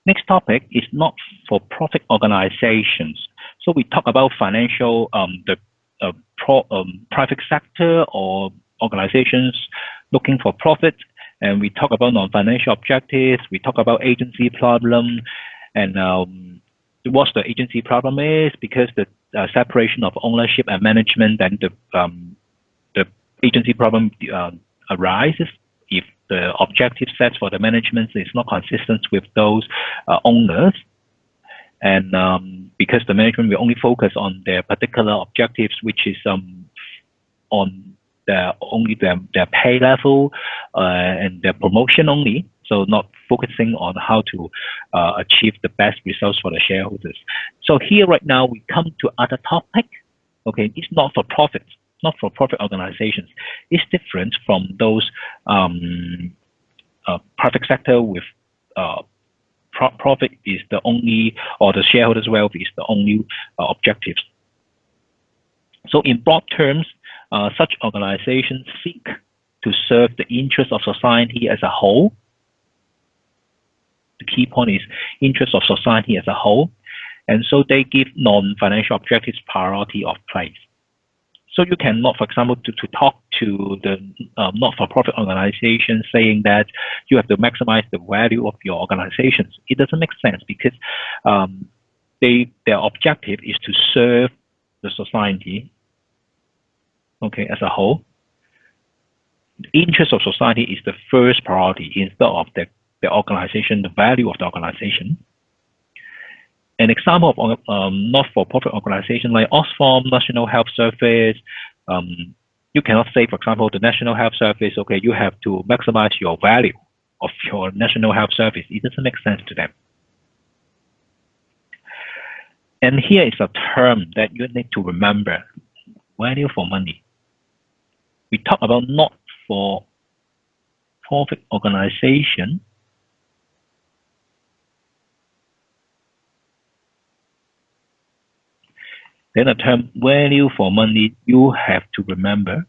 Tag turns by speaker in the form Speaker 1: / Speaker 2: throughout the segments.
Speaker 1: Next topic is not-for-profit organizations. So we talk about financial, private sector or organizations looking for profit, and we talk about non-financial objectives. We talk about agency problem, and what the agency problem is, because the separation of ownership and management, then the agency problem arises if the objective set for the management is not consistent with those owners, and because the management will only focus on their particular objectives, which is on their pay level and their promotion only, so not focusing on how to achieve the best results for the shareholders. So here right now we come to other topic. Okay, it's not-for-profit. Not-for-profit organizations is different from those private sector with profit is the only, or the shareholders' wealth is the only objectives. So in broad terms, such organizations seek to serve the interests of society as a whole. The key point is interest of society as a whole, and so they give non-financial objectives priority of place. So you cannot, for example, to talk to the not-for-profit organization saying that you have to maximize the value of your organizations. It doesn't make sense, because their objective is to serve the society, okay, as a whole. The interest of society is the first priority instead of the organization, the value of the organization. An example of not-for-profit organization like Oxfam, National Health Service, you cannot say, for example, the National Health Service, okay, you have to maximize your value of your National Health Service. It doesn't make sense to them. And here is a term that you need to remember: value for money. We talk about not-for-profit organization. Then the term value for money, you have to remember.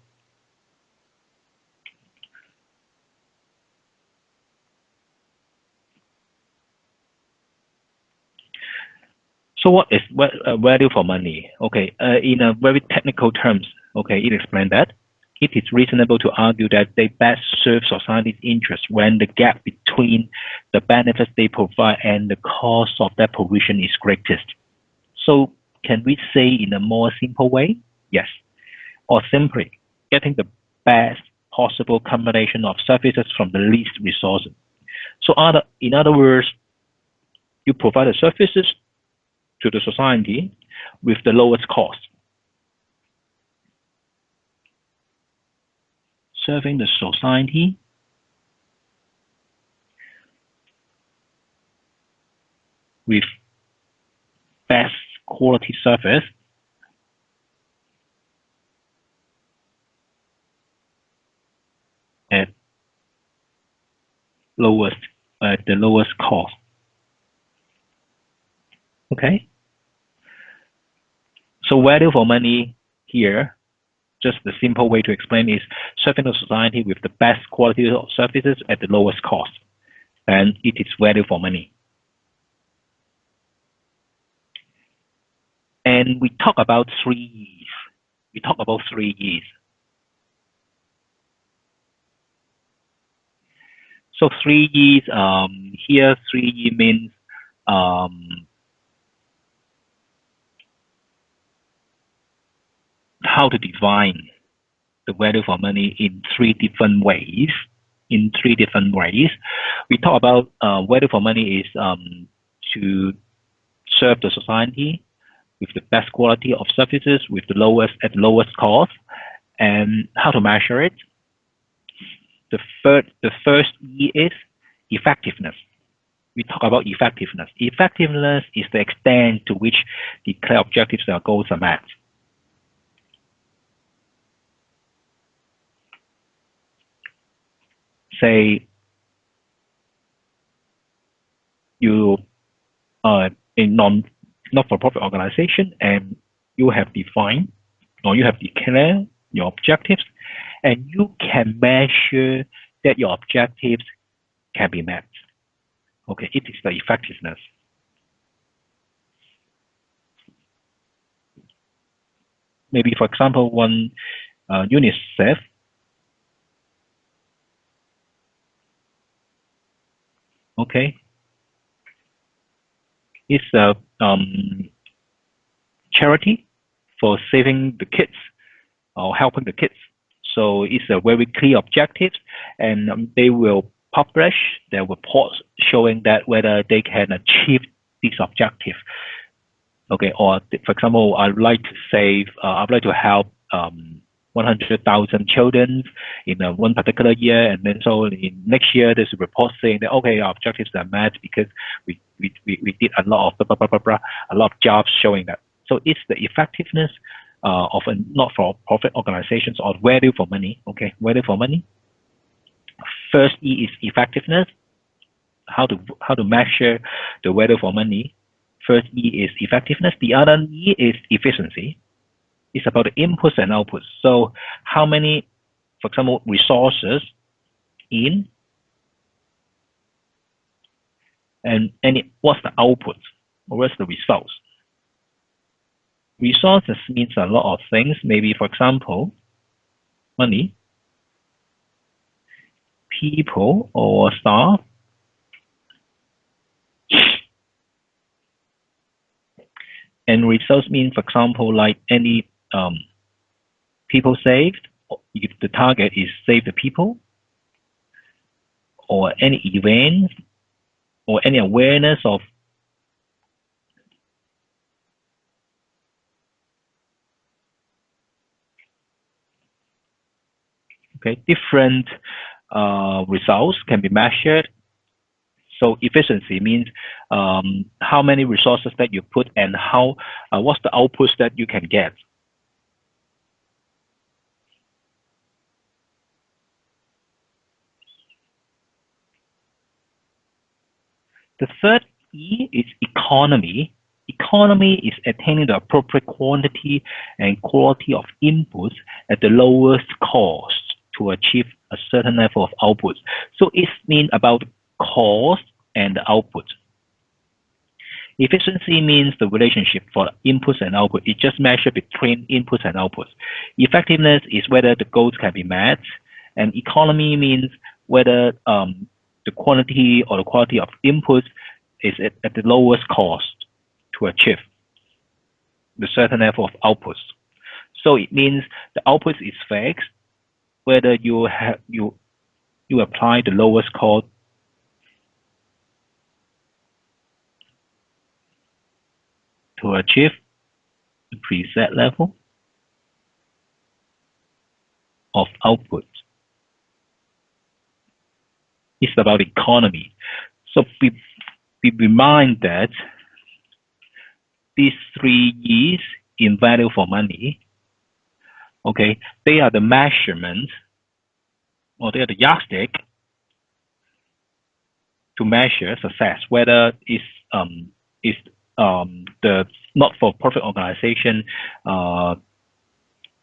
Speaker 1: So what is value for money? Okay, in a very technical terms, okay, it explains that it is reasonable to argue that they best serve society's interests when the gap between the benefits they provide and the cost of that provision is greatest. So can we say in a more simple way? Yes. Or simply, getting the best possible combination of services from the least resources. So in other words, you provide the services to the society with the lowest cost. Serving the society with best quality service at the lowest cost. Okay. So value for money here, just the simple way to explain is serving the society with the best quality of services at the lowest cost. And it is value for money. And we talk about 3 E's. We talk about 3 E's. So 3 E's, here 3 E means how to define the value for money in 3 different ways. We talk about value for money is to serve the society with the best quality of services with the lowest cost. And how to measure it? The first E is effectiveness. We talk about effectiveness. Effectiveness is the extent to which the clear objectives and goals are met. Say you are a not-for-profit organization and you have defined or you have declared your objectives, and you can measure that your objectives can be met. Okay, it is the effectiveness. Maybe, for example, one UNICEF okay, it's a charity for saving the kids or helping the kids. So it's a very clear objective, and they will publish their reports showing that whether they can achieve this objective. Okay, or for example, I'd like to save, I'd like to help 100,000 children in one particular year, and then so in next year there's a report saying that okay, our objectives are met because we did a lot of blah, blah, blah, blah, a lot of jobs showing that. So it's the effectiveness of a not-for-profit organizations or value for money. Okay, value for money. First E is effectiveness. How to measure the value for money. First E is effectiveness. The other E is efficiency. It's about the inputs and outputs. So how many, for example, resources in, and what's the output or what's the results? Resources means a lot of things. Maybe, for example, money, people or staff, and results mean, for example, like any people saved, if the target is save the people, or any event, or any awareness of okay, different results can be measured. So efficiency means how many resources that you put and how what's the outputs that you can get. The third E is economy. Economy is attaining the appropriate quantity and quality of inputs at the lowest cost to achieve a certain level of output. So it's mean about cost and the output. Efficiency means the relationship for inputs and output. It just measures between inputs and outputs. Effectiveness is whether the goals can be met, and economy means whether the quantity or the quality of inputs is at the lowest cost to achieve the certain level of outputs. So it means the output is fixed, whether you apply the lowest cost to achieve the preset level of output. It's about economy. So be remind that these three E's in value for money, okay, they are the measurement or they are the yardstick to measure success, whether it's the not-for-profit organization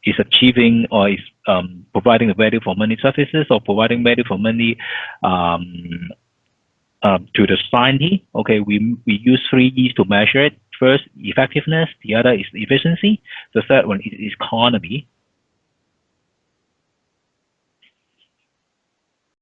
Speaker 1: is achieving or is providing a value for money services or providing value for money to the society. Okay, we use three E's to measure it. First, effectiveness. The other is efficiency. The third one is economy.